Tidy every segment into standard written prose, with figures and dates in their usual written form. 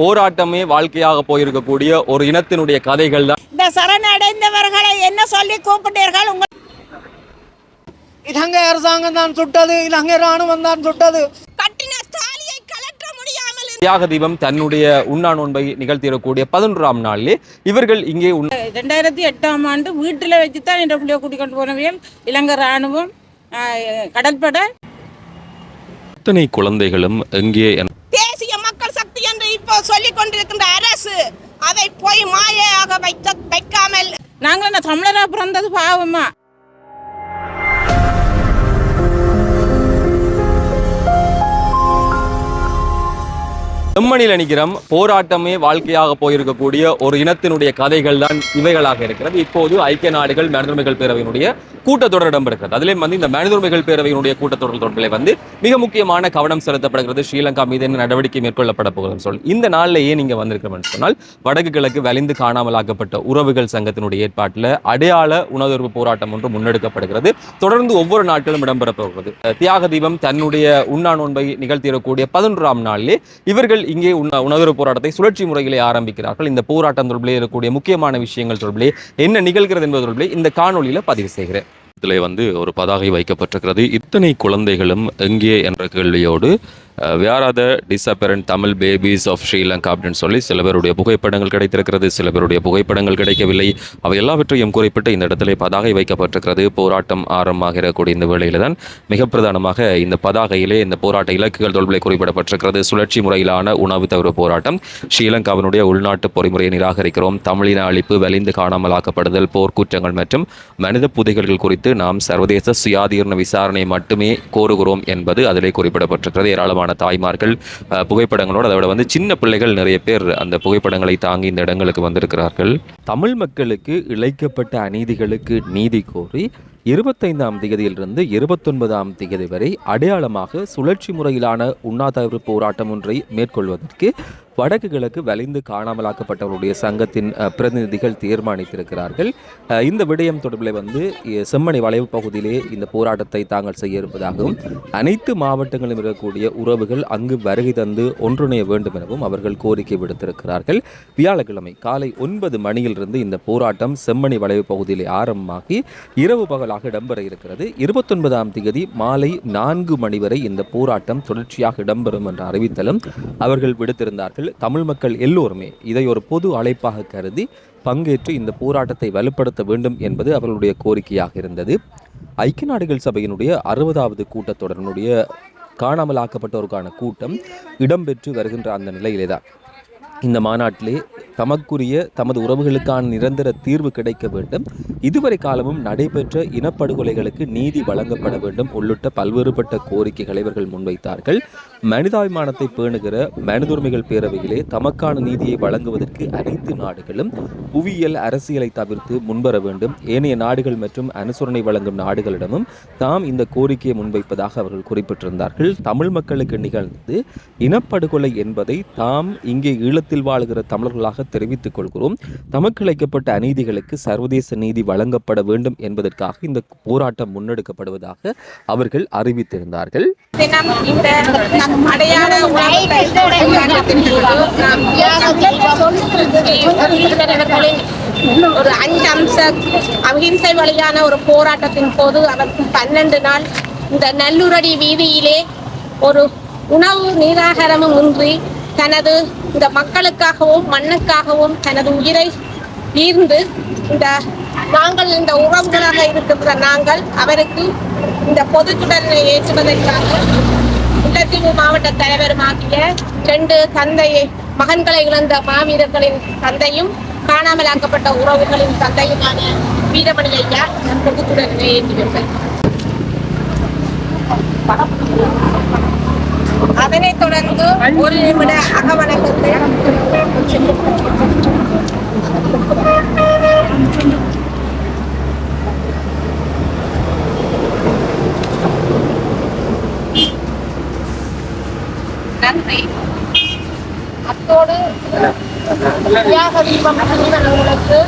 போராட்டமே வாழ்க்கையாக போயிருக்கக்கூடிய ஒரு இனத்தினுடைய கதைகள் தான். இந்த சரணடைந்தவர்களை என்ன சொல்லி கூப்பிட்டீர்கள்? இலங்கை அரசாங்கம் தான் சுட்டது, இலங்கை ராணுவம் தான் சுட்டது. கட்டின தாலியை கலற்ற முடியாமல் தியாக தீபம் தன்னுடைய உண்ணா நோன்பை நிகழ்த்திடக்கூடிய 11ஆம் நாளிலே இவர்கள் இங்கே 2008ஆம் ஆண்டு வீட்டில் வச்சு தான் என்ற பிள்ளைய கூட்டிக்கொண்டு போனவர்கள் இலங்கை ராணுவம் கடற்படை. இத்தனை குழந்தைகளும் எங்கே தேசிய மக்கள் சக்தி என்று இப்போ சொல்லிக் கொண்டிருக்கின்ற அரசு அதை போய் மாயையாக வைக்காமல் நாங்கள் என்ன தமிழராக பிறந்தது பாவமா? செம்மணியில் நிற்கிறோம். போராட்டமே வாழ்க்கையாக போயிருக்கக்கூடிய ஒரு இனத்தினுடைய கதைகள் தான் இவைகளாக இருக்கிறது. இப்போது ஐக்கிய நாடுகள் மனித உரிமைகள் பேரவையினுடைய கூட்டத்தொடர் இடம்பெறுகிறது. அதிலே இந்த மனித உரிமைகள் பேரவையினுடைய கூட்டத்தொடர் தொடர்பிலே மிக முக்கியமான கவனம் செலுத்தப்படுகிறது. ஸ்ரீலங்கா மீது என்ன நடவடிக்கை மேற்கொள்ளப்பட போகுதுன்னு சொல்லி இந்த நாளிலேயே நீங்க வந்திருக்கிறோம்னு சொன்னால் வடக்கு கிழக்கு வலிந்து காணாமலாக்கப்பட்ட உறவுகள் சங்கத்தினுடைய ஏற்பாட்டில் அடையாள உணர்வு போராட்டம் ஒன்று முன்னெடுக்கப்படுகிறது. தொடர்ந்து ஒவ்வொரு நாட்களும் இடம்பெற போகிறது. தியாக தீபம் தன்னுடைய உண்ணா நோன்பை நிகழ்த்திடக்கூடிய 11ஆம் நாளிலே இவர்கள் இங்கே உணர்வு போராட்டத்தை சுழற்சி முறையிலே ஆரம்பிக்கிறார்கள். இந்த போராட்டம் தொடர்பிலே இருக்கக்கூடிய முக்கியமான விஷயங்கள் தொடர்பிலே என்ன நிகழ்கிறது என்பது தொடர்பிலே இந்த காணொலியில பதிவு செய்கிறேன். இதில் ஒரு பதாகை வைக்கப்பட்டிருக்கிறது. இத்தனை குழந்தைகளும் எங்கே என்ற கேள்வியோடு where are the disappeared Tamil babies of Sri Lanka அப்படின்னு சொல்லி சில பேருடைய புகைப்படங்கள் கிடைத்திருக்கிறது, சில பேருடைய புகைப்படங்கள் கிடைக்கவில்லை. அவை எல்லாவற்றையும் குறிப்பிட்டு இந்த இடத்துல பதாகை வைக்கப்பட்டிருக்கிறது. போராட்டம் ஆரம்பமாகக்கூடிய இந்த வேளையில தான் மிக பிரதானமாக இந்த பதாகையிலே இந்த போராட்ட இலக்குகள் தொடர்பிலே குறிப்பிடப்பட்டிருக்கிறது. சுழற்சி முறையிலான உணவு தவிர போராட்டம், ஸ்ரீலங்காவினுடைய உள்நாட்டு பொறிமுறையை நிராகரிக்கிறோம், தமிழின அழிப்பு, வலிந்து காணாமலாக்கப்படுதல், போர்க்குற்றங்கள் மற்றும் மனித புதைகல்கள் குறித்து நாம் சர்வதேச சுயாதீன விசாரணை மட்டுமே கோருகிறோம் என்பது அதிலே குறிப்பிடப்பட்டிருக்கிறது. ஏராளமான தாய்மார்கள் புகைப்படங்களோடு அதோட சின்ன பிள்ளைகள் நிறைய பேர் அந்த புகைப்படங்களை தாங்கி இந்த இடங்களுக்கு வந்திருக்கிறார்கள். தமிழ் மக்களுக்கு இழைக்கப்பட்ட அநீதிகளுக்கு நீதி கோரி 25ஆம் தேதியிலிருந்து 29ஆம் தேதி வரை அடையாளமாக சுழற்சி முறையிலான உண்ணாவிரத போராட்டம் ஒன்றை மேற்கொள்வதற்கு வடக்கு கிழக்கு வலிந்து காணாமலாக்கப்பட்டவருடைய சங்கத்தின் பிரதிநிதிகள் தீர்மானித்திருக்கிறார்கள். இந்த விடயம் தொடர்பில் செம்மணி வளைவு பகுதியிலே இந்த போராட்டத்தை தாங்கள் செய்ய இருப்பதாகவும் அனைத்து மாவட்டங்களிலும் இருக்கக்கூடிய உறவுகள் அங்கு வருகை தந்து ஒன்றிணைய வேண்டும் எனவும் அவர்கள் கோரிக்கை விடுத்திருக்கிறார்கள். வியாழக்கிழமை காலை 9 மணியிலிருந்து இந்த போராட்டம் செம்மணி வளைவு பகுதியிலே ஆரம்பமாகி இரவு பகலாக இடம்பெற இருக்கிறது. 29ஆம் தேதி மாலை 4 மணி வரை இந்த போராட்டம் தொடர்ச்சியாக இடம்பெறும் என்ற அறிவித்தலும் அவர்கள் விடுத்திருந்தார்கள். தமிழ் மக்கள் எல்லோருமே இதை ஒரு பொது அழைப்பாக கருதி பங்கேற்று இந்த போராட்டத்தை வலுப்படுத்த வேண்டும் என்பது அவர்களுடைய கோரிக்கையாக இருந்தது. ஐக்கிய நாடுகள் சபையினுடைய 60வது கூட்டத்தொடரினுடைய காணாமலாக்கப்பட்டோருக்கான கூட்டம் இடம்பெற்று வருகின்ற அந்த நிலையிலே தான் இந்த மாநாட்டிலே தமது உறவுகளுக்கான நிரந்தர தீர்வு கிடைக்க வேண்டும், இதுவரை காலமும் நடைபெற்ற இனப்படுகொலைகளுக்கு நீதி வழங்கப்பட வேண்டும் உள்ளிட்ட பல்வேறுபட்ட கோரிக்கைகளை இவர்கள் முன்வைத்தார்கள். மனிதாபிமானத்தை பேணுகிற மனித உரிமைகள் பேரவையிலே தமக்கான நீதியை வழங்குவதற்கு அனைத்து நாடுகளும் புவியியல் அரசியலை தவிர்த்து முன்வர வேண்டும். ஏனைய நாடுகள் மற்றும் அனுசரணை வழங்கும் நாடுகளிடமும் தாம் இந்த கோரிக்கையை முன்வைப்பதாக அவர்கள் குறிப்பிட்டிருந்தார்கள். தமிழ் மக்களுக்கு நிகழ்ந்து இனப்படுகொலை என்பதை தாம் இங்கே ஈழத்தில் வாழுகிற தமிழர்களாக தெரிவித்துக் கொள்கிறோம். தமக்கு இழைக்கப்பட்ட அநீதிகளுக்கு சர்வதேச நீதி வழங்கப்பட வேண்டும் என்பதற்காக இந்த போராட்டம் முன்னெடுக்கப்படுவதாக அவர்கள் அறிவித்திருந்தார்கள். ஒரு 5 அம்ச அகிம்சை வழியான ஒரு போராட்டத்தின் போது அவர் 12 நாள் இந்த நல்லூரடி வீதியிலே ஒரு உணவு நீராகாரமும் இன்றி தனது இந்த மக்களுக்காகவும் மண்ணுக்காகவும் தனது உயிரை ஈர்ந்து நாங்கள் இந்த உறவுகளாக இருக்கின்ற நாங்கள் அவருக்கு இந்த பொதுச்சுடரை ஏற்றுவதற்காக முல்லைத்தீவு மாவட்ட தலைவருமாகிய 2 மகன்களை இழந்த மாவீரர்களின் தந்தையும் காணாமலாக்கப்பட்ட உறவுகளின் தந்தையுமான வீரமணி ஐயா பொதுச்சுடரை ஏற்றுவார்கள். அதனைத் தொடர்ந்து ஒரு நிமிட அகவணக்கத்தை நன்றி. அத்தோடு தியாக தீபம் அவர்களுக்கு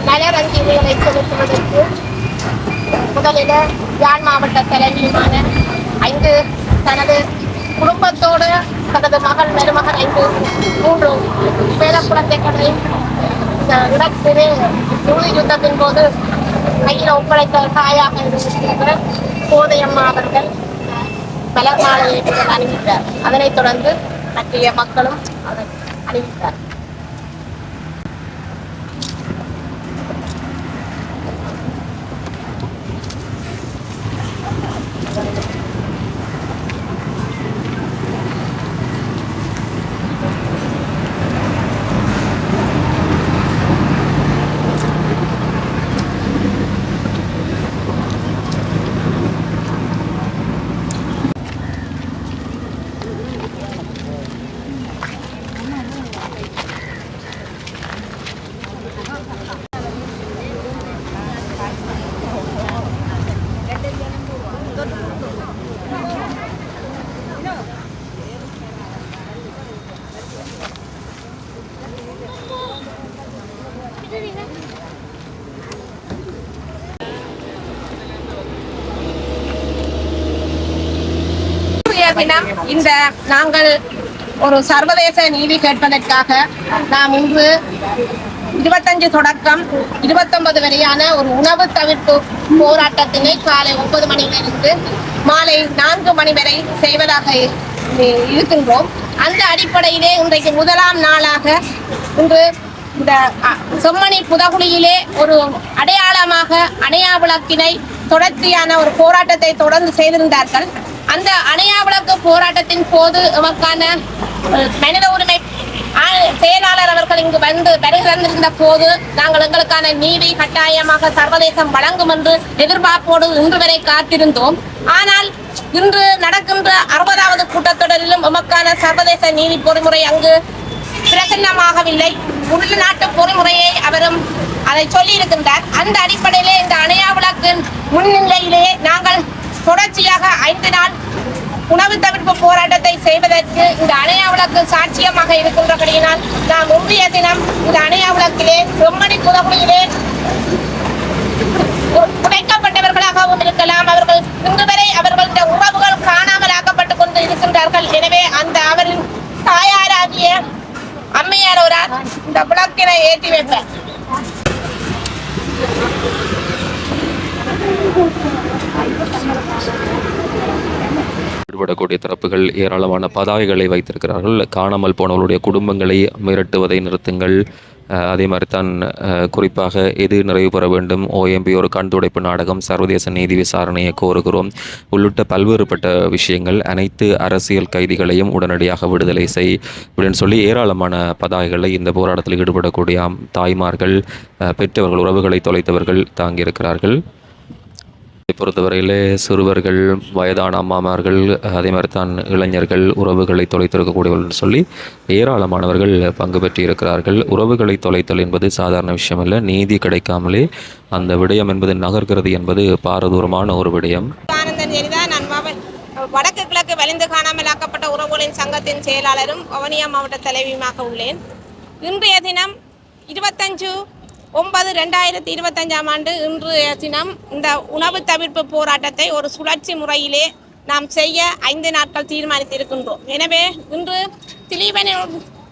மலரஞ்சலிகளை செலுத்துவதற்கு முதலில் யாழ் மாவட்ட தலைவியுமான 5 தனது குடும்பத்தோடு தனது மகள் மருமகன் 3 பேர குழந்தைகளை இடத்திலே இறுதி யுத்தத்தின் போது கையில் ஒப்படைத்த தாயாக இருக்கிற கோதையம்மா அவர்கள் மலர் மாலையை அணிவித்தார். அதனைத் தொடர்ந்து மற்ற மக்களும் அதை அணிவித்தார். இந்த நாங்கள் ஒரு சர்வதேச நீதி கேட்பதற்காக நாம் இன்று 25 தொடக்கம் 29 வரையான ஒரு உணவு தவிர்ப்பு போராட்டத்தினை காலை 9 மணியிலிருந்து மாலை 4 மணி வரை செய்வதாக இருக்கின்றோம். அந்த அடிப்படையிலே இன்றைக்கு முதலாம் நாளாக இன்று இந்த செம்மணி புதகுழியிலே ஒரு அடையாளமாக அணையா விளக்கினை தொடர்ச்சியான ஒரு போராட்டத்தை தொடர்ந்து செய்திருந்தார்கள். அந்த அணையா விளக்கு போராட்டத்தின் போது நமக்கான மனித உரிமை செயலாளர் அவர்கள் இங்கு வந்து வருகின்ற போது நாங்கள் எங்களுக்கான நீதி கட்டாயமாக சர்வதேசம் வழங்கும் என்று எதிர்பார்ப்போடு இன்று வரை காத்திருந்தோம். ஆனால் இன்று நடக்கின்ற 60வது கூட்டத்தொடரிலும் எமக்கான சர்வதேச நீதி பொறிமுறை அங்கு பிரசன்னமாகவில்லை. உள்நாட்டு பொறிமுறையை அவரும் அதை சொல்லி இருக்கின்றார். அந்த அடிப்படையிலே இந்த அணையா விளக்கின் முன்னிலையிலேயே நாங்கள் தொடர்ச்சியாக 5 நாள் உணவு தவிர்ப்பு போராட்டத்தை செய்வதற்கு இந்த அணையா விளக்கு சாட்சியமாக இருக்கின்றபடியினால் நாம் இன்றைய தினம் இந்த அணையா விளக்கிலே செம்மணி புதகுழியிலே புதைக்கப்பட்டவர்களாகவும் இருக்கலாம். அவர்கள் இன்று வரை அவர்களுடைய உறவுகள் காணாமல் ஆக்கப்பட்டுக் கொண்டு இருக்கின்றார்கள். எனவே அந்த அவரின் தாயாராகிய அம்மையார் ஒரு இந்த விளக்கினை ஏற்றி வைப்பார். ஈடுபடக்கூடிய தரப்புகள் ஏராளமான பதாகைகளை வைத்திருக்கிறார்கள். காணாமல் போனவர்களுடைய குடும்பங்களை மிரட்டுவதை நிறுத்துங்கள், அதே மாதிரி தான் குறிப்பாக எது நிறைவு பெற வேண்டும், OMB ஒரு கண் துடைப்பு நாடகம், சர்வதேச நீதி விசாரணையை கோருகிறோம் உள்ளிட்ட பல்வேறுபட்ட விஷயங்கள், அனைத்து அரசியல் கைதிகளையும் உடனடியாக விடுதலை செய் அப்படின்னு சொல்லி ஏராளமான பதாகைகளை இந்த போராட்டத்தில் ஈடுபடக்கூடிய தாய்மார்கள், பெற்றவர்கள், உறவுகளை தொலைத்தவர்கள் தாங்கியிருக்கிறார்கள். பொறுத்தவரையிலே சிறுவர்கள், வயதான அம்மாமார்கள், அதே மாதிரி தான் இளைஞர்கள், உறவுகளை தொலைத்திருக்கக்கூடியவர்கள் சொல்லி ஏராளமானவர்கள் பங்கு பெற்றி இருக்கிறார்கள். உறவுகளை தொலைத்தல் என்பது சாதாரண விஷயம் அல்ல. நீதி கிடைக்காமலே அந்த விடயம் என்பது நகர்கிறது என்பது பாரதூரமான ஒரு விடயம். வடக்கு கிழக்கு வலிந்து காணாமல் ஆக்கப்பட்ட உறவுகளின் சங்கத்தின் செயலாளரும் வவுனியா மாவட்ட தலைவியுமாக உள்ளேன். இன்றைய தினம் 25/9/2025 இன்றைய தினம் இந்த உணவு தவிர்ப்பு போராட்டத்தை ஒரு சுழற்சி முறையிலே நாம் செய்ய 5 நாட்கள் தீர்மானித்திருக்கின்றோம். எனவே இன்று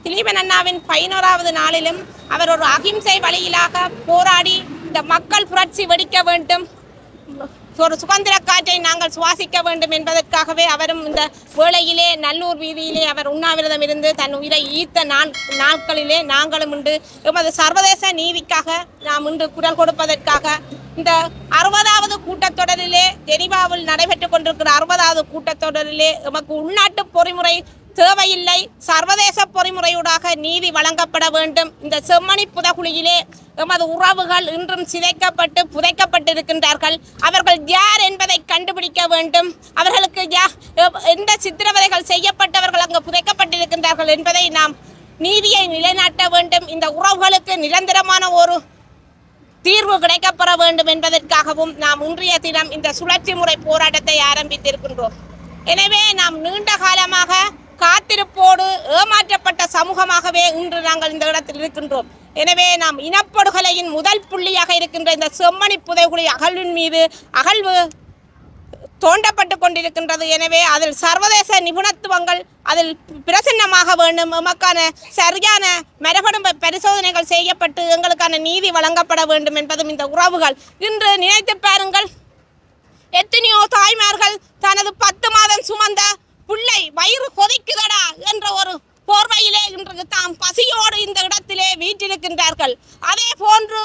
திலீபன் அண்ணாவின் 11வது நாளிலும் அவர் ஒரு அகிம்சை வழியிலாக போராடி இந்த மக்கள் புரட்சி வெடிக்க வேண்டும், ஒரு சுதந்திர காற்றை நாங்கள் சுவாசிக்க வேண்டும் என்பதற்காகவே அவரும் இந்த வேளையிலே நல்லூர் வீதியிலே அவர் உண்ணாவிரதம் இருந்து தன் உயிரை ஈர்த்த நாட்களிலே நாங்களும் உண்டு எமது சர்வதேச நீதிக்காக நாம் இன்று குரல் கொடுப்பதற்காக இந்த 60வது கூட்டத்தொடரிலே ஜெனீவாவில் நடைபெற்றுக் கொண்டிருக்கிற 60வது கூட்டத்தொடரிலே எமக்கு உள்நாட்டு பொறிமுறை தேவையில்லை, சர்வதேச பொறிமுறையூடாக நீதி வழங்கப்பட வேண்டும். இந்த செம்மணி புதகுழியிலே எமது உறவுகள் இன்றும் சிதைக்கப்பட்டு புதைக்கப்பட்டிருக்கின்றார்கள். அவர்கள் யார் என்பதை கண்டுபிடிக்க வேண்டும். அவர்களுக்கு எந்த சித்திரவதைகள் செய்யப்பட்டவர்கள் அங்கு புதைக்கப்பட்டிருக்கின்றார்கள் என்பதை நாம் நீதியை நிலைநாட்ட வேண்டும். இந்த உறவுகளுக்கு நிரந்தரமான ஒரு தீர்வு கிடைக்கப்பெற வேண்டும் என்பதற்காகவும் நாம் இன்றைய தினம் இந்த சுழற்சி முறை போராட்டத்தை ஆரம்பித்திருக்கின்றோம். எனவே நாம் நீண்ட காலமாக காத்திருப்போடு ஏமாற்றப்பட்ட சமூகமாகவே இன்று நாங்கள் இந்த இடத்தில் இருக்கின்றோம். எனவே நாம் இனப்படுகொலையின் முதல் புள்ளியாக இருக்கின்ற இந்த செம்மணி புதைகுழி அகழ்வின் மீது அகழ்வு தோண்டப்பட்டு கொண்டிருக்கின்றது. எனவே அதில் சர்வதேச நிபுணத்துவங்கள் அதில் பிரசன்னமாக வேண்டும். எமக்கான சரியான மரபணு பரிசோதனைகள் செய்யப்பட்டு எங்களுக்கான நீதி வழங்கப்பட வேண்டும் என்பதும் இந்த உறவுகள். இன்று நினைத்து பாருங்கள், எத்தனையோ தாய்மார்கள் தனது 10 மாதம் சுமந்த பிள்ளை வயிறு கொதிக்குதடா என்ற ஒரு போர்வையிலே இன்று தாம் பசியோடு இந்த இடத்திலே வீற்றிருக்கின்றார்கள். அதே போன்று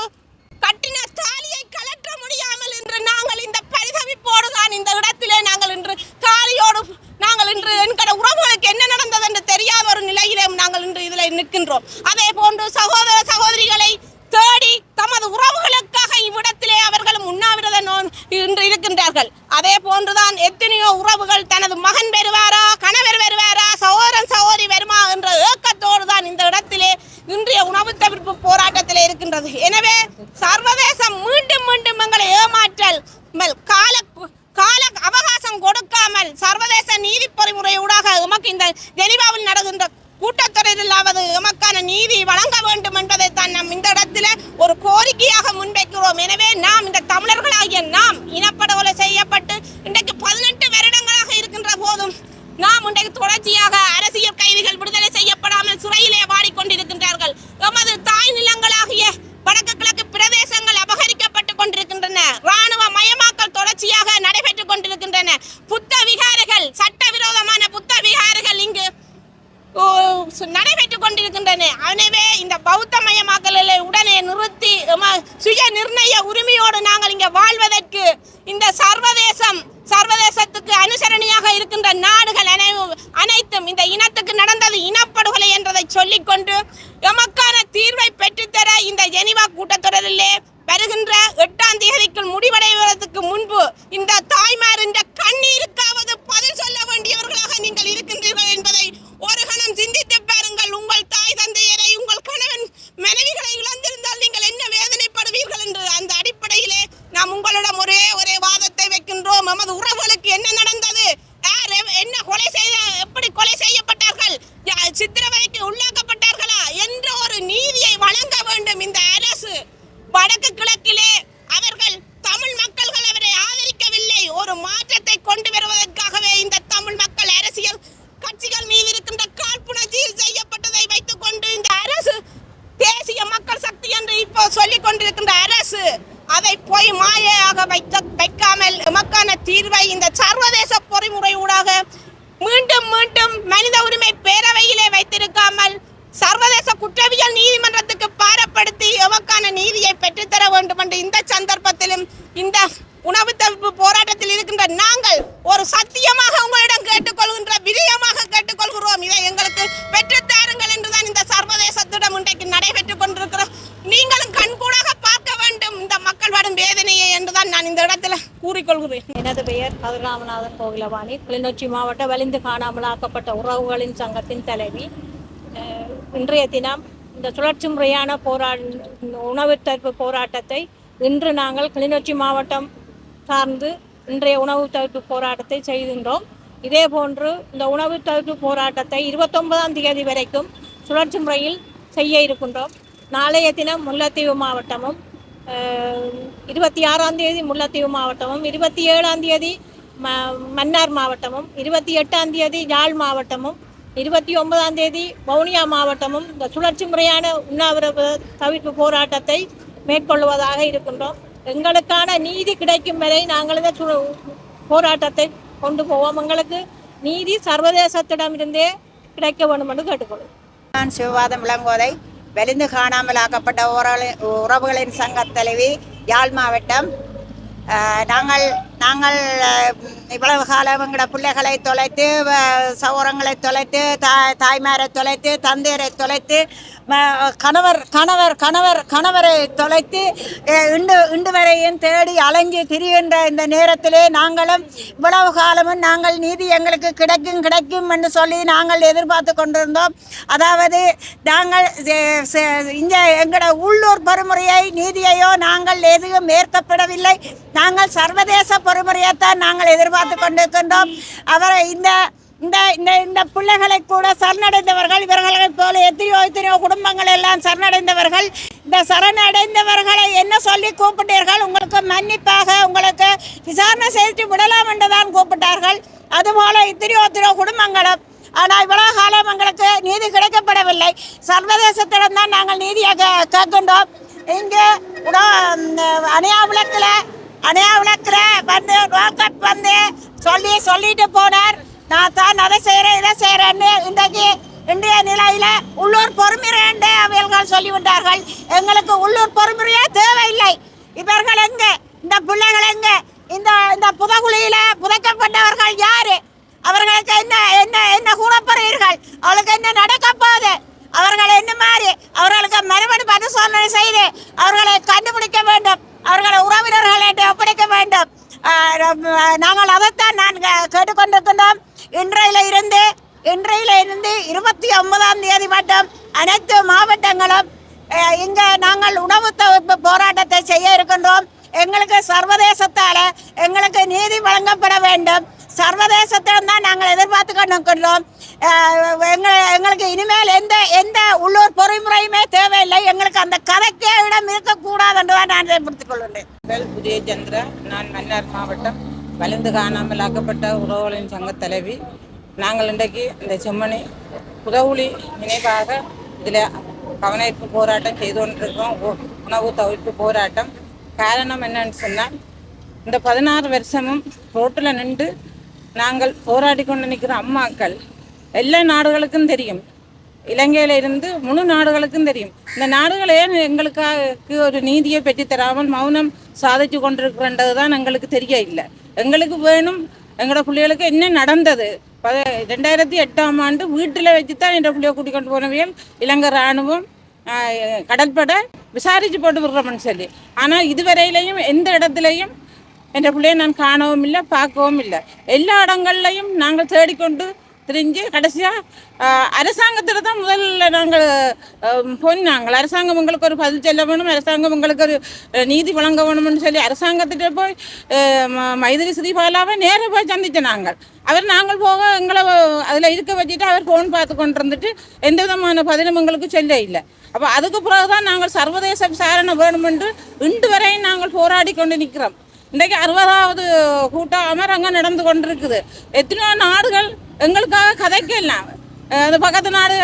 கட்டின தாலியை கலற்ற முடியாமல் இன்று நாங்கள் இந்த பரிதவிப்போடு தான் இந்த இடத்திலே நாங்கள் இன்று தாலியோடு நாங்கள் இன்று என்கிற உறவுகளுக்கு என்ன நடந்தது என்று தெரியாத ஒரு நிலையிலே நாங்கள் இன்று இதில் நிற்கின்றோம். அதே போன்று சகோதர சகோதரிகளை தேடி தமது உறவுகளுக்காக இவ்விடத்திலே அவர்களும் உண்ணாவிரதம் இன்று இருக்கின்றார்கள். அதே போன்றுதான் எத்தனையோ உறவுகள் தனது மகன் வருவாரா, கணவர் வருவாரா, சகோதரன் சகோதரி வருமா என்ற ஏக்கத்தோடு தான் இந்த இடத்திலே இன்றைய உணவு தவிர்ப்பு போராட்டத்திலே இருக்கின்றது. எனவே சர்வதேசம் மீண்டும் மீண்டும் எங்களை ஏமாற்றல் கால அவகாசம் கொடுக்காமல் சர்வதேச நீதி பொறிமுறையூடாக எமக்கு இந்த ஜெனீவாவில் நடக்கின்ற கூட்டத்தொடரிலாவது எமக்கான நீதி வழங்க வேண்டும் என்பதை தான் நாம் இந்த இடத்துல ஒரு கோரிக்கையாக முன்வைக்கிறோம். எனவே நாம் இந்த தமிழர்களாகிய நாம் இனப்படுகொலை செய்யப்பட்டு இன்றைக்கு 18 வருடங்களாக இருக்கின்ற போதும் நாம் இன்றைக்கு தொடர்ச்சியாக அரசியல் கைதிகள் விடுதலை செய்யப்படாமல் சிறையிலே வாடிக்கொண்டிருக்கின்றார்கள். எமது தாய் நிலங்களாகிய வடக்கு கிழக்கு பிரதேசங்கள் அபகரிக்கப்பட்டுக் கொண்டிருக்கின்றன. இராணுவ மயமாக்கல் தொடர்ச்சியாக நடைபெற்றுக் கொண்டிருக்கின்றன. புத்த விகாரைகள், சட்டவிரோதமான புத்த விகாரைகள் இங்கு நடைபெற்றுக் கொண்டிருக்கின்றன. எனவே இந்த பௌத்த மயமாக்கலை உடனே நிறுத்தி சுய நிர்ணய உரிமையோடு நாங்கள் இங்கே வாழ்வதற்கு இந்த சர்வதேசத்துக்கு அனுசரணையாக இருக்கின்ற நாடுகள் அனைத்தும் இந்த இனத்துக்கு நடந்தது இனப்படுகொலை என்றதை சொல்லிக்கொண்டு எமக்கான தீர்வை பெற்றுத்தர இந்த ஜெனீவா கூட்டத்தொடரிலே வருகின்ற 8ஆம் தேதிக்குள் முடிவடைவதற்கு முன்பு இந்த தாய்மாரின் கண்ணீருக்காவது பதில் சொல்ல வேண்டியவர்களாக நீங்கள் இருக்கின்றீர்கள் என்பதை ஒரு கணம் சிந்தித்து பாருங்கள். உங்கள் தாய் தந்தையரை, உங்கள் கணவன் மனைவிகளை இழந்திருந்தால் நீங்கள் என்ன வேதனைப்படுவீர்கள் என்று அந்த அடிப்படையிலே நாம் உங்களிடம் ஒரே வாதத்தை வைக்கின்றோம். நமது உறவுகளுக்கு என்ன நடந்தது, என்ன எப்படி கொலை செய்யப்பட்டார்கள், சித்திரவதைக்கு உள்ளாக்கப்பட்டார்களா என்ற ஒரு நீதியை வழங்க வேண்டும் இந்த அரசு. வடக்கு கிழக்கிலே அவர்கள் தமிழ் மக்கள்கள் அவரை ஆதரிக்கவில்லை. ஒரு மாற்றத்தை கொண்டு வருவதற்காகவே இந்த தமிழ் மக்கள் அரசியல் கட்சிகள் மீது இருக்கின்ற காழ்ப்புணர்ச்சியில் செய்யப்பட்டதை வைத்துக் கொண்டு இந்த அரசு தேசிய மக்கள் சக்தி என்று இப்போ சொல்லிக் கொண்டிருக்கின்ற அரசு அதை போய் மாயையாக வைக்காமல் எமக்கான தீர்வை இந்த சர்வதேச பொறிமுறை ஊடாக மீண்டும் மீண்டும் மனித உரிமை பேரவையிலே வைத்திருக்காமல் சர்வதேச குற்றவியல் நீதிமன்றத்துக்கு பாரப்படுத்தி எமக்கான நீதியை பெற்றுத்தர வேண்டும் என்று இந்த சந்தர்ப்பத்திலும் இந்த உணவு தவிர்ப்பு போராட்டத்தில் இருக்கின்ற நாங்கள் ஒரு சத்தியமாக உங்களிடம் கேட்டுக்கொள்கின்ற விஜயமாக கேட்டுக்கொள்கிறோம். இதை எங்களுக்கு பெற்றுத்தாருங்கள் என்றுதான் இந்த சர்வதேசத்திடம் இன்றைக்கு நடைபெற்றுக் கொண்டிருக்கிற நீங்களும் கண்கூடாக பார்க்க வேண்டும் இந்த மக்கள் வரும் வேதனையை என்றுதான் நான் இந்த இடத்துல கூறிக்கொள்கிறேன். எனது பெயர் கதிராமநாதன் கோகிலவாணி, கிளிநொச்சி மாவட்ட வலிந்து காணாமலாக்கப்பட்ட உறவுகளின் சங்கத்தின் தலைவி. இன்றைய தினம் இந்த சுழற்சி முறையான உணவு தவிர்ப்பு போராட்டத்தை இன்று நாங்கள் கிளிநொச்சி மாவட்டம் சார்ந்து இன்றைய உணவு தவிர்ப்பு போராட்டத்தை செய்கின்றோம். இதே போன்று இந்த உணவு தவிர்ப்பு போராட்டத்தை 29ஆம் தேதி வரைக்கும் சுழற்சி முறையில் செய்ய இருக்கின்றோம். நாளைய தினம் முல்லைத்தீவு மாவட்டமும், 26ஆம் தேதி முல்லைத்தீவு மாவட்டமும், 27ஆம் தேதி மன்னார் மாவட்டமும், 28ஆம் தேதி யாழ் மாவட்டமும், 29ஆம் தேதி வவுனியா மாவட்டமும் இந்த சுழற்சி முறையான உண்ணாவிரத தவிர்ப்பு போராட்டத்தை மேற்கொள்வதாக இருக்கின்றோம். எங்களுக்கான நீதி கிடைக்கும் வரை நாங்கள் இந்த போராட்டத்தை கொண்டு போவோம். எங்களுக்கு நீதி சர்வதேசத்திடமிருந்தே கிடைக்க வேண்டும் என்று கேட்டுக்கொள்வோம். நான் சிவபாதம் இளங்கோதை, வெளிந்து காணாமலாக்கப்பட்ட உறவுகளின் சங்க தலைவி, யாழ் மாவட்டம். நாங்கள் இவ்வளவு காலம் எங்களோட பிள்ளைகளை தொலைத்து, சகோதரங்களை தொலைத்து, தாய்மாரை தொலைத்து, தந்தையரை தொலைத்து, கணவரை தொலைத்து இன்று வரையும் தேடி அலைஞ்சு திரிகின்ற இந்த நேரத்திலே நாங்களும் இவ்வளவு காலமும் நாங்கள் நீதி எங்களுக்கு கிடைக்கும் என்று சொல்லி நாங்கள் எதிர்பார்த்து கொண்டிருந்தோம். அதாவது நாங்கள் இந்த எங்களோட உள்ளூர் பொறுமுறையை நீதியையோ நாங்கள் எதுவும் ஏற்கப்படவில்லை. நாங்கள் சர்வதேச பொறுமுறையைத்தான் நாங்கள் எதிர்பார்த்து கொண்டிருக்கின்றோம். அவரை இந்த இந்த இந்த பிள்ளைகளை கூட சரணடைந்தவர்கள், இவர்களை போல எத்தனையோ குடும்பங்கள் எல்லாம் சரணடைந்தவர்கள். இந்த சரணடைந்தவர்களை என்ன சொல்லி கூப்பிட்டீர்கள்? உங்களுக்கு மன்னிப்பாக உங்களுக்கு விசாரணை செய்து விடலாம் என்றுதான் கூப்பிட்டார்கள். அதுபோல எத்தனையோ குடும்பங்களும். ஆனால் இவ்வளவு காலம் எங்களுக்கு நீதி கிடைக்கப்படவில்லை. சர்வதேசத்திடம் தான் நாங்கள் நீதியாக கேட்கின்றோம். இங்கே அணையா விளக்கில் வந்து ரோக்கட் வந்து சொல்லிட்டு போனார், நான் தான் அதை செய்கிறேன் இதை செய்கிறேன்னு. இன்றைய நிலையில் உள்ளூர் பொறுமுறை என்று அவர்கள் சொல்லிவிட்டார்கள். எங்களுக்கு உள்ளூர் பொறுமுறையே தேவையில்லை. இவர்கள் எங்கே? இந்த பிள்ளைகள் எங்கே? இந்த புதகுழியில் புதைக்கப்பட்டவர்கள் யாரு? அவர்களுக்கு என்ன என்ன என்ன கூறப்படுகிறீர்கள்? அவர்களுக்கு என்ன நடக்க போகுது? அவர்கள் என்ன மாதிரி அவர்களுக்கு மறுபடி பரிசோதனை செய்து அவர்களை கண்டுபிடிக்க வேண்டும், அவர்களை உறவினர்களை ஒப்படைக்க வேண்டும். நாங்கள் அதைத்தான் கேட்டுக்கொண்டிருக்கின்றோம். இன்றையில இருந்து 29ஆம் தேதி மட்டும் அனைத்து மாவட்டங்களும் இங்கே நாங்கள் உணவு தவிர்ப்பு போராட்டத்தை செய்ய இருக்கின்றோம். எங்களுக்கு சர்வதேசத்தால் எங்களுக்கு நீதி வழங்கப்பட வேண்டும். சர்வதேசத்திடம் தான் நாங்கள் எதிர்பார்த்து கொண்டிருக்கின்றோம். எங்களுக்கு இனிமேல் எந்த உள்ளூர் பொறிமுறையுமே தேவையில்லை. எங்களுக்கு அந்த கதைக்கே இடம் இருக்கக்கூடாது என்று தான் நான் ஏற்படுத்திக் கொள்கிறேன். உதயச்சந்திரா, நான் மன்னார் மாவட்டம் வலிந்து காணாமல் ஆக்கப்பட்ட உறவுகளின் சங்க தலைவி. நாங்கள் இன்றைக்கு இந்த செம்மணி புதவுளி நினைவாக இதில் கவனஈர்ப்பு போராட்டம் செய்து கொண்டிருக்கிறோம். உணவு தவிர்ப்பு போராட்டம். காரணம் என்னன்னு சொன்னால், இந்த 16 வருஷமும் ரோட்டில் நின்று நாங்கள் போராடி கொண்டு நிற்கிற அம்மாக்கள் எல்லா நாடுகளுக்கும் தெரியும். இலங்கையில் இருந்து முழு நாடுகளுக்கும் தெரியும். இந்த நாடுகளே எங்களுக்கு ஒரு நீதியை பெற்று தராமல் மௌனம் சாதிச்சு கொண்டிருக்கின்றது தான் எங்களுக்கு தெரிய இல்லை. எங்களுக்கு வேணும், எங்களோட பிள்ளைகளுக்கு என்ன நடந்தது. 2008ஆம் ஆண்டு வீட்டில் வச்சு தான் என் பிள்ளைய கூட்டிக் கொண்டு போனவியல் இலங்கை இராணுவம் கடற்படை விசாரித்து போட்டு விடுறோம்னு சொல்லி. ஆனால் இதுவரையிலையும் எந்த இடத்துலையும் என் பிள்ளையை நான் காணவும் இல்லை, பார்க்கவும் இல்லை. எல்லா இடங்கள்லையும் நாங்கள் தேடிக்கொண்டு திரிஞ்சு கடைசியாக அரசாங்கத்தில் தான் முதல்ல நாங்கள் போனாங்கள். அரசாங்கம் உங்களுக்கு ஒரு பதில் சொல்ல வேணும், அரசாங்கம் உங்களுக்கு ஒரு நீதி வழங்க வேணும்னு சொல்லி அரசாங்கத்திட்ட போய் மைதிரி ஸ்ரீபாலாவை நேராக போய் சந்தித்தோம் நாங்கள். நாங்கள் போக எங்களை அதில் இருக்க வச்சுட்டு அவர் ஃபோன் பார்த்து கொண்டு இருந்துட்டு எந்த விதமான பதிலும் எங்களுக்கு சொல்ல இல்லை. அப்போ அதுக்கு பிறகு தான் நாங்கள் சர்வதேச விசாரணை வேணுமென்று இன்று வரையும் நாங்கள் போராடி கொண்டு நிற்கிறோம். இன்றைக்கு 60வது கூட்டம் அமரங்க நடந்து கொண்டிருக்குது. எத்தனையோ நாடுகள் எங்களுக்காக கதைக்கலாம். அந்த பக்கத்து நாடு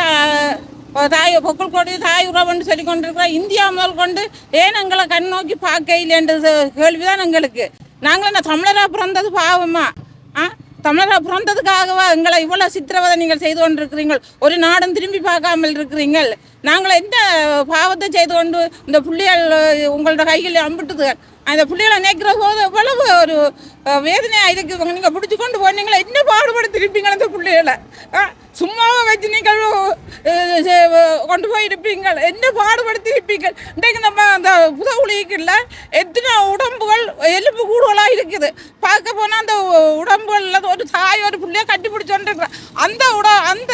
பொக்குள் கொடி தாய் உறவுன்னு சொல்லி கொண்டிருக்கிற இந்தியா முதல் கொண்டு ஏன் எங்களை கண் நோக்கி பார்க்க இல்லைன்றது கேள்விதான் எங்களுக்கு. நாங்கள் என்ன தமிழராக பிறந்தது பாவமா? தமிழராக பிறந்ததுக்காகவா எங்களை இவ்வளோ சித்திரவதை நீங்கள் செய்து கொண்டிருக்கிறீங்கள்? ஒரு நாடும் திரும்பி பார்க்காமல் இருக்கிறீங்கள். நாங்கள் என்ன பாவத்தை செய்து கொண்டு இந்த பிள்ளைகள் உங்களோட கைகளில் அம்பிட்டுது. அந்த பிள்ளைகளை நினைக்கிற போது எவ்வளவு ஒரு வேதனையாக இருக்குது. நீங்கள் பிடிச்சி கொண்டு போனீங்களா என்ன பாடுபடுத்திருப்பீங்கள் அந்த பிள்ளைகளை? சும்மாவை வச்சு நீங்கள் கொண்டு போயிருப்பீங்கள், என்ன பாடுபடுத்தியிருப்பீங்கள். இன்றைக்கு நம்ம அந்த புதவுளிக்குள்ள எத்தனை உடம்புகள் எலும்பு கூடுதலாக இருக்குது. பார்க்க போனால் அந்த உடம்புகளில் ஒரு தாய் ஒரு பிள்ளைய கட்டி பிடிச்சோன்றிருக்கிறேன். அந்த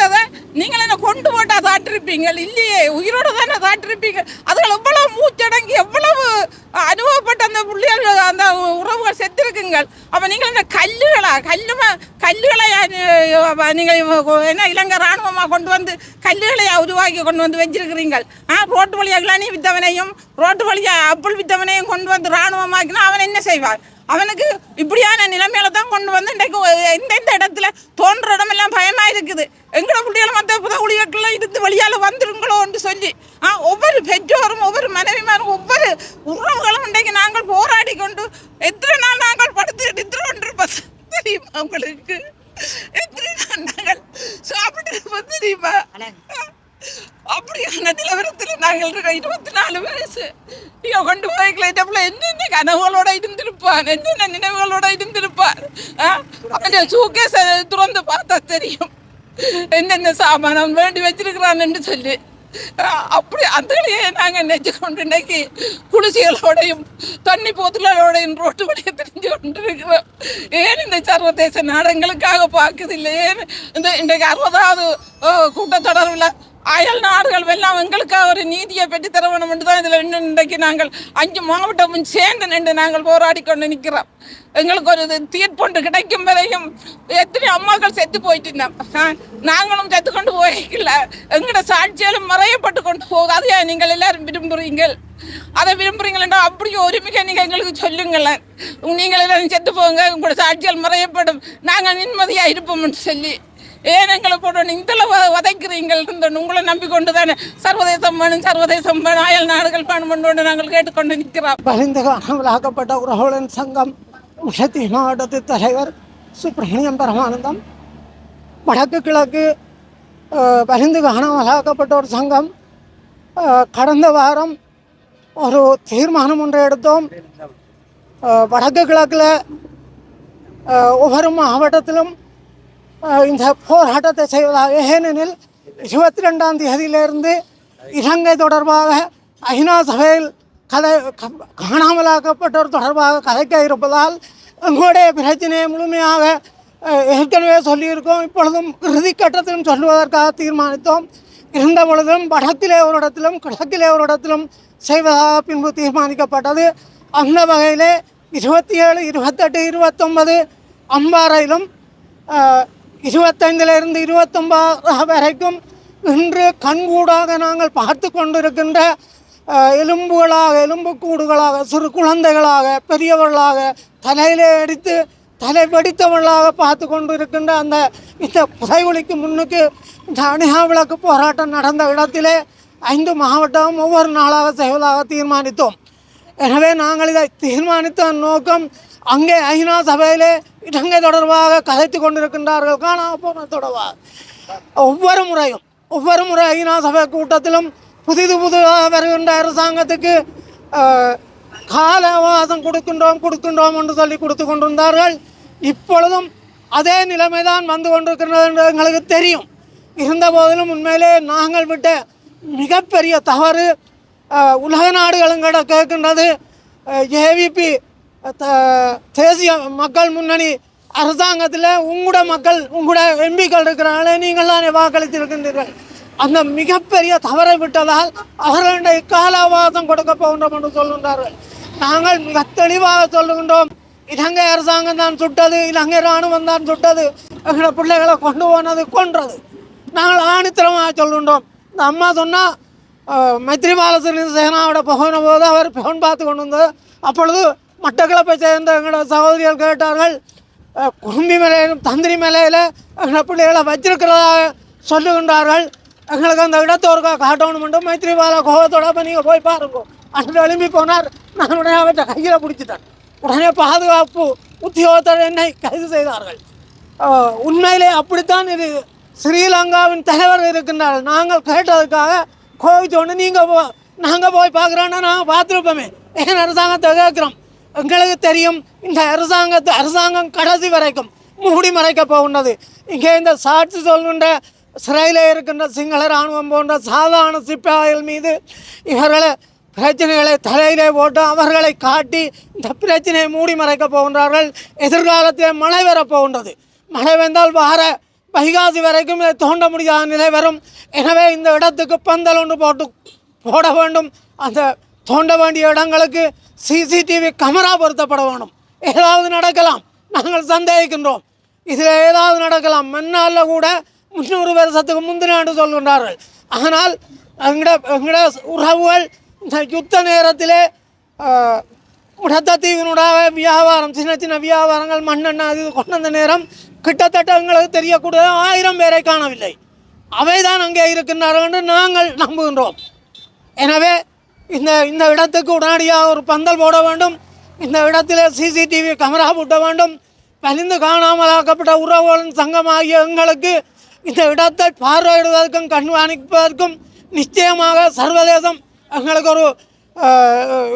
இதை நீங்கள் என்ன கொண்டு போட்டால் தாட்டிருப்பீங்க இல்லையே, உயிரோடு தானே தாட்டிருப்பீங்க. அதுகள் எவ்வளோ மூச்சடங்கி எவ்வளவு அனுபவப்பட்ட அந்த பிள்ளைகள் அந்த உறவுகள் செத்துருக்குங்கள். அப்போ நீங்கள் இந்த கல்லுகளை நீங்கள் என்ன இலங்கை இராணுவமாக கொண்டு வந்து கல்லுகளை உருவாக்கி கொண்டு வந்து வச்சிருக்கிறீங்கள். ரோட்டு வழியாக இளநீ வித்தவனையும் ரோட்டு வழியாக அப்புள் வித்தவனையும் கொண்டு வந்து இராணுவமாக்கினா அவன் என்ன செய்வான்? அவனுக்கு இப்படியான நிலைமையில தான் கொண்டு வந்து இன்றைக்கு எந்தெந்த இடத்துல தோன்ற இடமெல்லாம் பயமாக இருக்குது. எங்களோட பிள்ளைகள் மற்ற புதவுளிகளுக்கெல்லாம் இருந்து வழியால் வந்துருங்களோன்னு சொல்லி ஒவ்வொரு பெற்றோரும் ஒவ்வொரு மனைவிமாரும் ஒவ்வொரு உறவுகளும் இன்றைக்கு நாங்கள் போராடி கொண்டு எத்தனை நாள் நாங்கள் படுத்து எடுத்து கொண்டிருப்போம் தெரியுமா உங்களுக்கு? எத்தனை நாள் நாங்கள் சாப்பிட்டு தெரியுமா? அப்படியான நிலவரத்தில் நாங்கள் இருக்க 24 வயசு நீங்க கொண்டு போய்க்கல என்னென்ன கனவுகளோட இருந்திருப்பான், என்னென்ன நினைவுகளோட இருந்திருப்பார். அவன் சூக்கேஸை துறந்து பார்த்தா தெரியும் என்னென்ன சாமானம் வேண்டி வச்சிருக்கிறான்னு சொல்லி. அப்படி அதுலேயே நாங்கள் நெஞ்சு கொண்டு இன்னைக்கு குளிசிகளோடையும் தண்ணி போத்துகளோடையும் ரோட்டு வழியை தெரிஞ்சு கொண்டு இருக்கிறோம். ஏன் இந்த சர்வதேச நாடுகளுக்காக பார்க்குதில்லை? ஏன் இந்த இன்றைக்கு 60வது கூட்டத்தொடர்பில் அயல் நாடுகள் எல்லாம் எங்களுக்காக ஒரு நீதியை பெற்று தர வேண்டும் என்று தான் இதில் இன்றைக்கு நாங்கள் 5 மாவட்டமும் சேர்ந்து நின்று நாங்கள் போராடி கொண்டு நிற்கிறோம். எங்களுக்கு ஒரு தீர்ப்பொன்று கிடைக்கும் வரையும் எத்தனை அம்மாக்கள் செத்து போயிட்டு நாங்களும் செத்து கொண்டு போயிக்கல. எங்களோட சாட்சியாலும் மறையப்பட்டு கொண்டு போகாது. நீங்கள் எல்லாரும் விரும்புகிறீங்கள், அதை விரும்புகிறீங்களா? அப்படியே உரிமையை நீங்கள் எங்களுக்கு சொல்லுங்களேன். நீங்கள் எல்லாரும் செத்து போங்க, உங்களோட சாட்சியால் மறையப்படும், நாங்கள் நிம்மதியாக இருப்போம்னு சொல்லி. ஏன் எங்களை போட்டு இதில் உதைக்கிறீங்கள்? உங்களை நம்பிக்கொண்டு தானே சர்வதேசம் வேணும், அயல் நாடுகள் வேணும் நாங்கள் கேட்டுக்கொண்டு நிற்கிறோம். வலிந்து காணாமலாக்கப்பட்ட உறவுகளின் சங்கம் முஷத்தி மாவட்டத்து தலைவர் சுப்பிரமணியம் பரமானந்தம். வடக்கு கிழக்கு வலிந்து காணாமலாக்கப்பட்ட ஒரு சங்கம் கடந்த வாரம் ஒரு தீர்மானம் ஒன்றை எடுத்தோம். வடக்கு கிழக்கில் ஒவ்வொரு மாவட்டத்திலும் இந்த போராட்டத்தை செய்வதாக, ஏனெனில் 22ஆம் தேதியிலிருந்து இலங்கை தொடர்பாக ஐநா சபையில் காணாமலாக்கப்பட்டோர் தொடர்பாக கதைக்க இருப்பதால் எங்களுடைய பிரச்சனையை முழுமையாக ஏற்கனவே சொல்லியிருக்கோம். இப்பொழுதும் இறுதிக்கட்டத்திலும் சொல்லுவதற்காக தீர்மானித்தோம். இருந்த பொழுதும் வடக்கிலே ஒரு இடத்திலும் கிழக்கிலே ஒரு இடத்திலும் செய்வதாக பின்பு தீர்மானிக்கப்பட்டது. அந்த வகையிலே 27, 28, 29 அம்பாறையிலும் 25லிருந்து 29 வரைக்கும் இன்று கண்கூடாக நாங்கள் பார்த்து கொண்டிருக்கின்ற எலும்புக்கூடுகளாக, சிறு குழந்தைகளாக, பெரியவர்களாக, தலையிலே அடித்து தலை வெடித்தவர்களாக பார்த்து கொண்டு இருக்கின்ற இந்த புதைகுழிக்கு முன்னுக்கு இந்த அணியா விளக்கு போராட்டம் நடந்த இடத்திலே 5 மாவட்டம் ஒவ்வொரு நாளாக செய்வதாக தீர்மானித்தோம். எனவே நாங்கள் இதை தீர்மானித்த நோக்கம், அங்கே ஐநா சபையிலே இலங்கை தொடர்பாக கதைத்து கொண்டிருக்கின்றார்கள், காணாமல் போன தொடர்பாக. ஒவ்வொரு முறை ஐநா சபை கூட்டத்திலும் புதிதாக வருகின்ற அரசாங்கத்துக்கு கால அவகாசம் கொடுக்கின்றோம் என்று சொல்லி கொடுத்து கொண்டிருந்தார்கள். இப்பொழுதும் அதே நிலைமைதான் வந்து கொண்டிருக்கிறது என்று எங்களுக்கு தெரியும். இருந்த போதிலும் உண்மையிலே நாங்கள் விட்ட மிகப்பெரிய தவறு உலக நாடுகளும் கேட்கின்றது. ஏவிபி தேசிய மக்கள் முன்னணி அரசாங்கத்தில் உங்களோட எம்பிக்கள் இருக்கிறாங்களே, நீங்கள் தானே வாக்களித்திருக்கின்றீர்கள். அந்த மிகப்பெரிய தவறை விட்டதால் அவர்களுடைய கால அவகாசம் கொடுக்க போகின்றோம் என்று சொல்கின்றார்கள். நாங்கள் மிக தெளிவாக சொல்லுகின்றோம், இலங்கை அரசாங்கம் தான் சுட்டது, இலங்கை இராணுவம் தான் சுட்டது, எங்களோட பிள்ளைகளை கொண்டு போனது கொன்றது. நாங்கள் ஆணித்தரமாக சொல்கின்றோம். இந்த அம்மா சொன்னால் மைத்ரிபால சிறிசேனாவோட போன போது அவர் பெண் பார்த்து கொண்டு வந்தது. அப்பொழுது மட்டக்களப்பை சேர்ந்த எங்களோட சகோதரிகள் கேட்டார்கள், கும்பி மலையிலும் தந்திரி மலையில் எங்களோட பிள்ளைகளை வச்சிருக்கிறதாக சொல்லுகின்றார்கள், எங்களுக்கு அந்த இடத்தோருக்கா காட்டணும் என்று மைத்ரிபால கோபத்தோட நீங்கள் போய் பாருங்க. அன்று எழுப்பி போனார். நான் உடனே அவற்றை கையில் பிடிச்சிட்டேன். உடனே பாதுகாப்பு உத்தியோகத்தர் என்னை கைது செய்தார்கள். உண்மையிலே அப்படித்தான் இது. ஸ்ரீலங்காவின் தலைவர் இருக்கின்றார்கள். நாங்கள் கேட்டதுக்காக கோவிச்சோன்னு நாங்கள் போய் பார்க்குறோன்னா நாங்கள் பார்த்துருப்போமே, ஏன் அரசாங்கத்தை கேட்குறோம். எங்களுக்கு தெரியும் இந்த அரசாங்கம் கடைசி வரைக்கும் மூடி மறைக்க போகின்றது. இங்கே இந்த சாட்சி சொல்கின்ற சிறையில் இருக்கின்ற சிங்கள இராணுவம் போன்ற சாதாரண சிப்பாய்கள் மீது இவர்களை பிரச்சனைகளை தலையிலே போட்டு அவர்களை காட்டி இந்த பிரச்சனையை மூடி மறைக்க போகின்றார்கள். எதிர்காலத்தில் மழை வரப்போகின்றது. மழை வந்தால் வைகாசி வரைக்கும் இதை தோண்ட முடியாத நிலை வரும். எனவே இந்த இடத்துக்கு பந்தல் ஒன்று போட வேண்டும். அந்த தோண்ட வேண்டிய இடங்களுக்கு சிசிடிவி கேமரா பொருத்தப்பட வேண்டும். ஏதாவது நடக்கலாம், நாங்கள் சந்தேகிக்கின்றோம். இதில் ஏதாவது நடக்கலாம். மண்ணால் கூட 300 வருஷத்துக்கு முந்தினாண்டு சொல்கின்றார்கள். ஆனால் எங்கட உறவுகள் இந்த யுத்த நேரத்திலே முடத்தத்தீவினுடைய வியாபாரம், சின்ன வியாபாரங்கள், மண்ணெண்ணெய் அது கொண்ட அந்த நேரம் கிட்டத்தட்ட எங்களுக்கு தெரியக்கூடிய 1000 பேரை காணவில்லை. அவைதான் அங்கே இருக்கின்றார்கள் என்று நாங்கள் நம்புகின்றோம். எனவே இந்த இடத்துக்கு உடனடியாக ஒரு பந்தல் போட வேண்டும். இந்த இடத்துல சிசிடிவி கேமரா போட்ட வேண்டும். வலிந்து காணாமலாக்கப்பட்ட உறவுகளின் சங்கமாகிய எங்களுக்கு இந்த இடத்தை பார்வையிடுவதற்கும் கண்காணிப்பதற்கும் நிச்சயமாக சர்வதேசம் எங்களுக்கு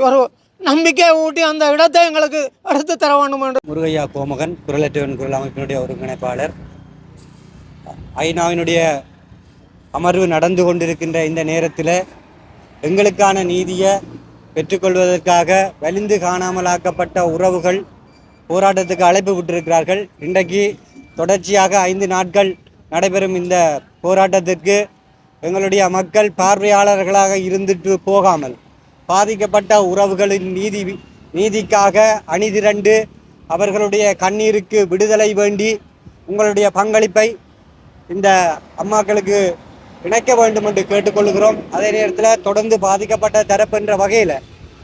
ஒரு நம்பிக்கை ஊட்டி அந்த இடத்தை எங்களுக்கு எடுத்து தர வேண்டும் என்று. முருகையா கோமகன், குரலற்றவன் குரல் அமைப்பினுடைய ஒருங்கிணைப்பாளர். ஐநாவினுடைய அமர்வு நடந்து கொண்டிருக்கின்ற இந்த நேரத்தில் எங்களுக்கான நீதியை பெற்றுக்கொள்வதற்காக வலிந்து காணாமலாக்கப்பட்ட உறவுகள் போராட்டத்துக்கு அழைப்பு விட்டிருக்கிறார்கள். இன்றைக்கு தொடர்ச்சியாக 5 நாட்கள் நடைபெறும் இந்த போராட்டத்திற்கு எங்களுடைய மக்கள் பார்வையாளர்களாக இருந்துட்டு போகாமல் பாதிக்கப்பட்ட உறவுகளின் நீதிக்காக அணிதிரண்டு அவர்களுடைய கண்ணீருக்கு விடுதலை வேண்டி உங்களுடைய பங்களிப்பை இந்த அம்மாக்களுக்கு இணைக்க வேண்டும் என்று கேட்டுக்கொள்கிறோம். அதே நேரத்தில் தொடர்ந்து பாதிக்கப்பட்ட தரப்பு என்ற வகையில்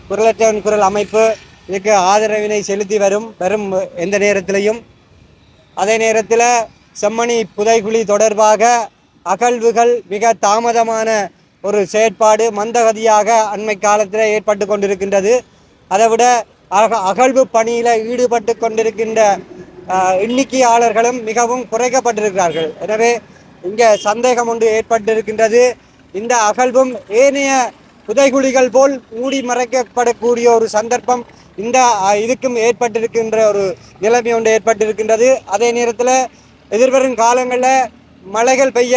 குரலற்றவன் குரல் அமைப்பு இதுக்கு ஆதரவினை செலுத்தி வரும் எந்த நேரத்திலையும். அதே நேரத்தில் செம்மணி புதைகுழி தொடர்பாக அகழ்வுகள் மிக தாமதமான ஒரு செயற்பாடு மந்தகதியாக அண்மை காலத்தில் ஏற்பட்டு கொண்டிருக்கின்றது. அதைவிட அகழ்வு பணியில் ஈடுபட்டு கொண்டிருக்கின்ற எண்ணிக்கையாளர்களும் மிகவும் குறைக்கப்பட்டிருக்கிறார்கள். எனவே இங்கே சந்தேகம் ஒன்று ஏற்பட்டிருக்கின்றது. இந்த அகழ்வும் ஏனைய புதைகுழிகள் போல் மூடி மறைக்கப்படக்கூடிய ஒரு சந்தர்ப்பம் இதுக்கும் ஏற்பட்டிருக்கின்ற ஒரு நிலைமை ஒன்று ஏற்பட்டிருக்கின்றது. அதே நேரத்தில் எதிர்வரும் காலங்களில் மழைகள் பெய்ய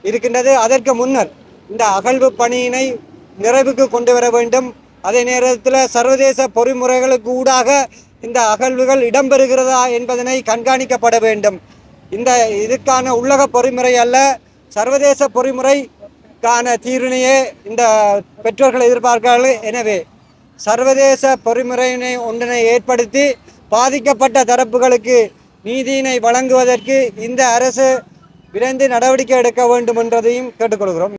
இருக்கின்றது. அதற்கு முன்னர் இந்த அகழ்வு பணியினை நிறைவுக்கு கொண்டு வர வேண்டும். அதே நேரத்தில் சர்வதேச பொறிமுறைகளுக்கு ஊடாக இந்த அகழ்வுகள் இடம்பெறுகிறதா என்பதனை கண்காணிக்கப்பட வேண்டும். இதுக்கான உள்ளக பொறிமுறை அல்ல, சர்வதேச பொறிமுறைக்கான தீர்வினையே இந்த பெற்றோர்கள் எதிர்பார்க்கிறார்கள். எனவே சர்வதேச பொறிமுறையினை ஒன்றினை ஏற்படுத்தி பாதிக்கப்பட்ட தரப்புகளுக்கு நீதியினை வழங்குவதற்கு இந்த அரசு விரைந்து நடவடிக்கை எடுக்க வேண்டும் என்றதையும் கேட்டுக்கொள்கிறோம்.